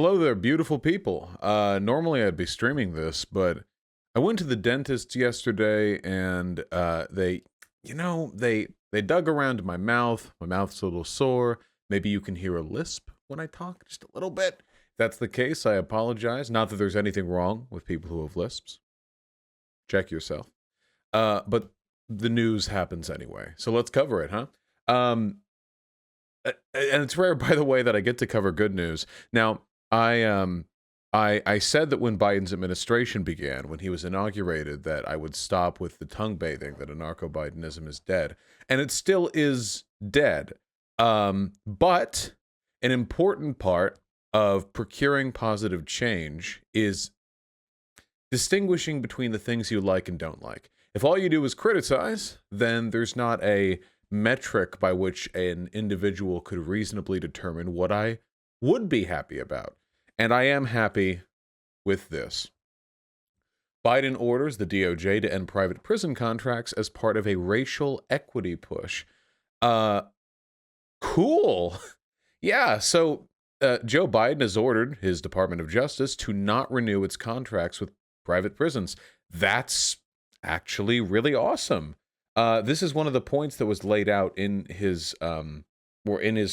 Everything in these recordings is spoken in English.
Hello there, beautiful people. Normally I'd be streaming this, but I went to the dentist yesterday and they dug around in my mouth. My mouth's a little sore. Maybe you can hear a lisp when I talk, just a little bit. If that's the case, I apologize. Not that there's anything wrong with people who have lisps. Check yourself. But the news happens anyway, so let's cover it, huh? And it's rare, by the way, that I get to cover good news. Now, I said that when Biden's administration began, when he was inaugurated, that I would stop with the tongue bathing, that anarcho-Bidenism is dead, and it still is dead. But an important part of procuring positive change is distinguishing between the things you like and don't like. If all you do is criticize, then there's not a metric by which an individual could reasonably determine what I would be happy about. And I am happy with this. Biden orders the DOJ to end private prison contracts as part of a racial equity push. Cool. Yeah, so Joe Biden has ordered his Department of Justice to not renew its contracts with private prisons. That's actually really awesome. This is one of the points that was laid out in his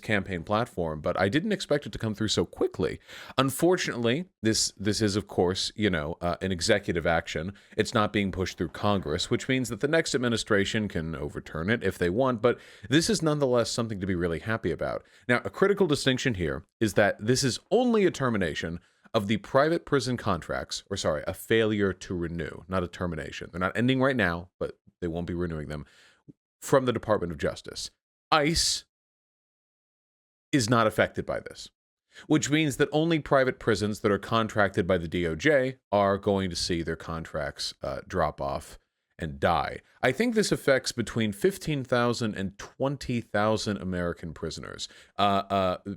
campaign platform, but I didn't expect it to come through so quickly. Unfortunately, this is, of course, an executive action. It's not being pushed through Congress, which means that the next administration can overturn it if they want, but this is nonetheless something to be really happy about. Now, a critical distinction here is that this is only a termination of the private prison contracts, a failure to renew, not a termination. They're not ending right now, but they won't be renewing them, from the Department of Justice. ICE is not affected by this, which means that only private prisons that are contracted by the DOJ are going to see their contracts drop off and die. I think this affects between 15,000 and 20,000 American prisoners,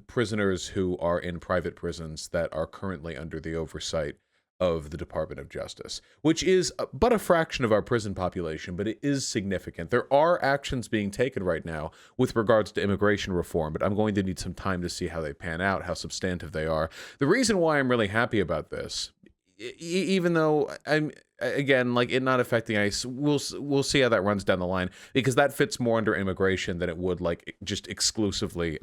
prisoners who are in private prisons that are currently under the oversight of the Department of Justice, which is but a fraction of our prison population, but it is significant. There are actions being taken right now with regards to immigration reform, but I'm going to need some time to see how they pan out, how substantive they are. The reason why I'm really happy about this, even though I'm, again, like it not affecting ICE, we'll see how that runs down the line, because that fits more under immigration than it would like just exclusively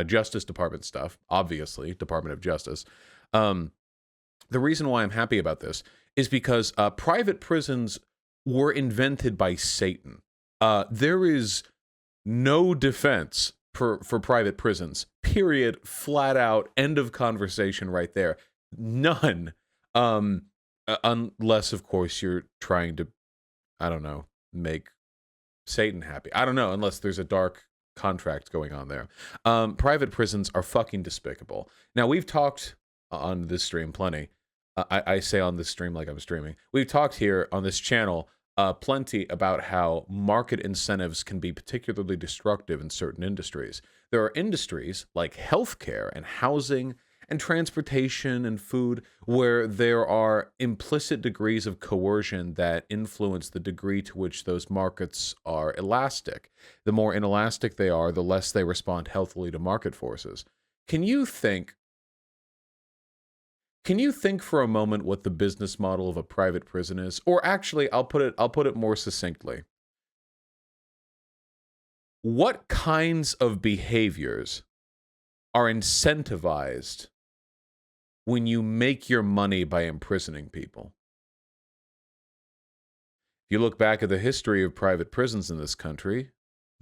Justice Department stuff, obviously, Department of Justice. The reason why I'm happy about this is because private prisons were invented by Satan. There is no defense for private prisons, period, flat out, end of conversation right there. None. Unless, of course, you're trying to, I don't know, make Satan happy. I don't know, unless there's a dark contract going on there. Private prisons are fucking despicable. Now, we've talked on this stream plenty. I say on this stream like I'm streaming. We've talked here on this channel plenty about how market incentives can be particularly destructive in certain industries. There are industries like healthcare and housing and transportation and food where there are implicit degrees of coercion that influence the degree to which those markets are elastic. The more inelastic they are, the less they respond healthily to market forces. Can you think for a moment what the business model of a private prison is? Or actually, I'll put it more succinctly. What kinds of behaviors are incentivized when you make your money by imprisoning people? If you look back at the history of private prisons in this country,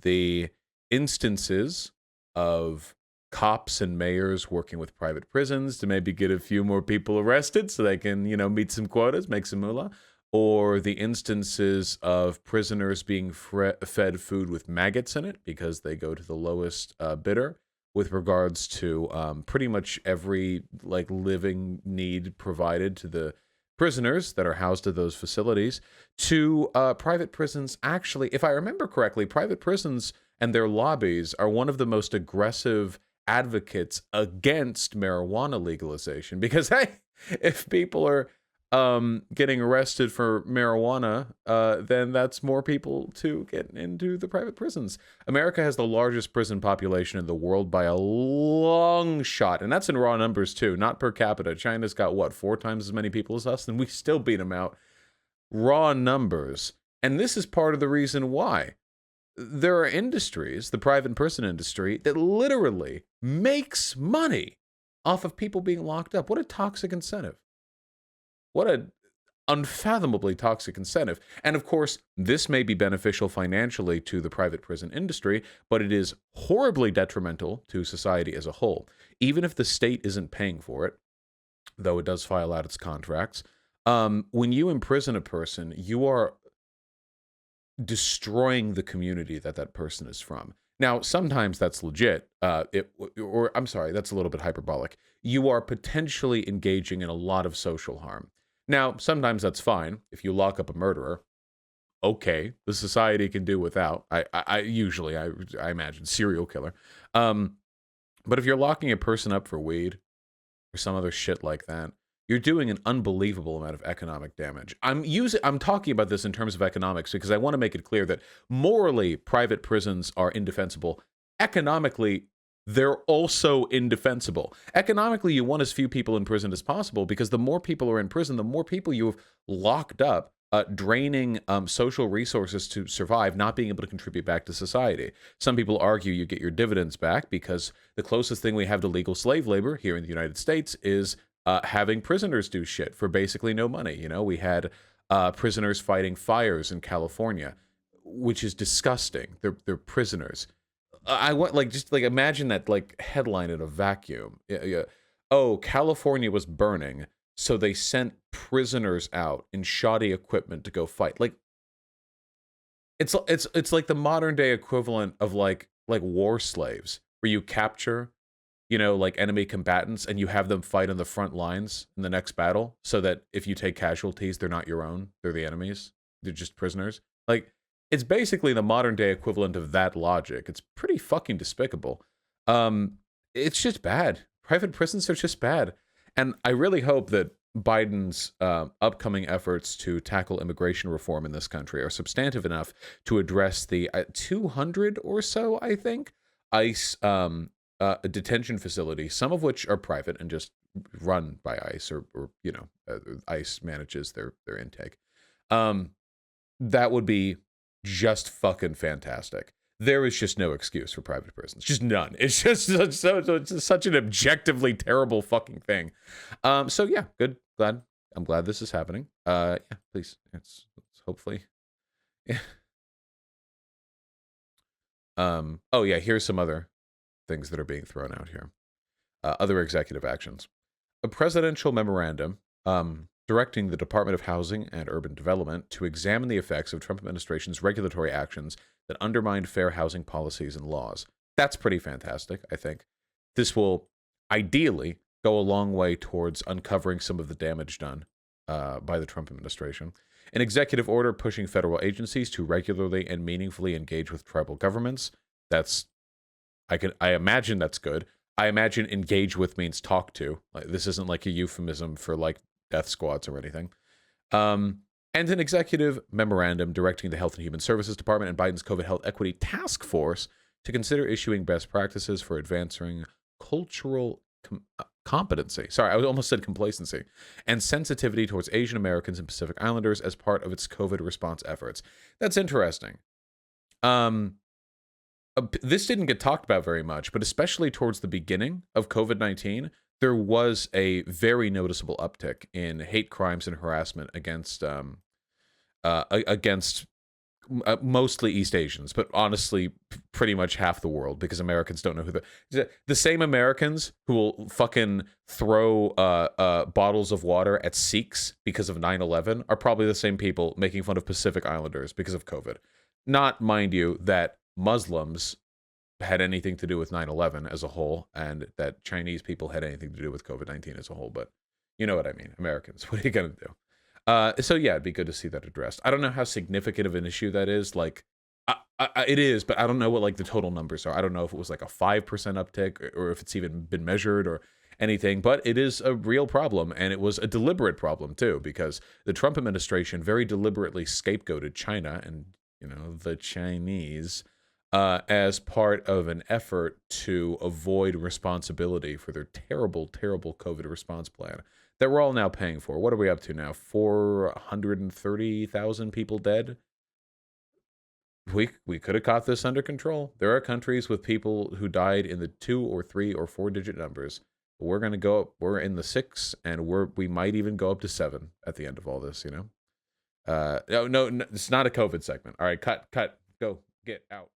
the instances of cops and mayors working with private prisons to maybe get a few more people arrested so they can, meet some quotas, make some moolah, or the instances of prisoners being fed food with maggots in it because they go to the lowest bidder with regards to pretty much every living need provided to the prisoners that are housed at those facilities, to private prisons. Actually, if I remember correctly, private prisons and their lobbies are one of the most aggressive advocates against marijuana legalization, because hey, if people are getting arrested for marijuana, then that's more people to get into the private prisons. America has the largest prison population in the world by a long shot, and that's in raw numbers too, not per capita. China's got what, 4 times as many people as us, and we still beat them out. Raw numbers. And this is part of the reason why. There are industries, the private prison industry, that literally makes money off of people being locked up. What a toxic incentive. What an unfathomably toxic incentive. And of course, this may be beneficial financially to the private prison industry, but it is horribly detrimental to society as a whole. Even if the state isn't paying for it, though it does file out its contracts, when you imprison a person, you are destroying the community that that person is from. Now, sometimes that's legit, I'm sorry, that's a little bit hyperbolic. You are potentially engaging in a lot of social harm. Now, sometimes that's fine. If you lock up a murderer, okay, the society can do without. I usually imagine serial killer. But if you're locking a person up for weed or some other shit like that, you're doing an unbelievable amount of economic damage. I'm talking about this in terms of economics because I want to make it clear that morally, private prisons are indefensible. Economically, they're also indefensible. Economically, you want as few people in prison as possible because the more people are in prison, the more people you've locked up, draining social resources to survive, not being able to contribute back to society. Some people argue you get your dividends back because the closest thing we have to legal slave labor here in the United States is having prisoners do shit for basically no money. You know, we had prisoners fighting fires in California, which is disgusting. They're prisoners. I want just imagine that headline in a vacuum. Yeah. Oh, California was burning, so they sent prisoners out in shoddy equipment to go fight. It's like the modern day equivalent of like war slaves, where you capture, enemy combatants and you have them fight on the front lines in the next battle, so that if you take casualties, they're not your own, they're the enemies. They're just prisoners. It's basically the modern day equivalent of that logic. It's pretty fucking despicable. It's just bad. Private prisons are just bad. And I really hope that Biden's upcoming efforts to tackle immigration reform in this country are substantive enough to address the 200 or so, I think, ICE detention facilities, some of which are private and just run by ICE, or ICE manages their intake. That would be just fucking fantastic. There is just no excuse for private prisons. Just none. It's just such an objectively terrible fucking thing. So yeah, good. I'm glad this is happening. Yeah, please. It's hopefully. Yeah. Oh yeah, here's some other things that are being thrown out here. Other executive actions. A presidential memorandum directing the Department of Housing and Urban Development to examine the effects of Trump administration's regulatory actions that undermined fair housing policies and laws. That's pretty fantastic, I think. This will ideally go a long way towards uncovering some of the damage done by the Trump administration. An executive order pushing federal agencies to regularly and meaningfully engage with tribal governments. I imagine that's good. I imagine engage with means talk to. This isn't like a euphemism for death squads or anything. And an executive memorandum directing the Health and Human Services Department and Biden's COVID Health Equity Task Force to consider issuing best practices for advancing cultural competency. Sorry, I almost said complacency. And sensitivity towards Asian Americans and Pacific Islanders as part of its COVID response efforts. That's interesting. This didn't get talked about very much, but especially towards the beginning of COVID-19, there was a very noticeable uptick in hate crimes and harassment against mostly East Asians, but honestly, pretty much half the world, because Americans don't know who the same Americans who will fucking throw bottles of water at Sikhs because of 9/11 are probably the same people making fun of Pacific Islanders because of COVID. Not, mind you, that Muslims had anything to do with 9/11 as a whole, and that Chinese people had anything to do with COVID-19 as a whole, but you know what I mean. Americans, what are you going to do? So yeah, it'd be good to see that addressed. I don't know how significant of an issue that is. It is, but I don't know what the total numbers are. I don't know if it was a 5% uptick, or if it's even been measured, or anything, but it is a real problem, and it was a deliberate problem too, because the Trump administration very deliberately scapegoated China and the Chinese as part of an effort to avoid responsibility for their terrible, terrible COVID response plan that we're all now paying for. What are we up to now? 430,000 people dead. We could have caught this under control. There are countries with people who died in the 2 or 3 or 4 digit numbers. We're going to go up. We're in the 6, and we might even go up to 7 at the end of all this. No, it's not a COVID segment. All right, cut, go, get out.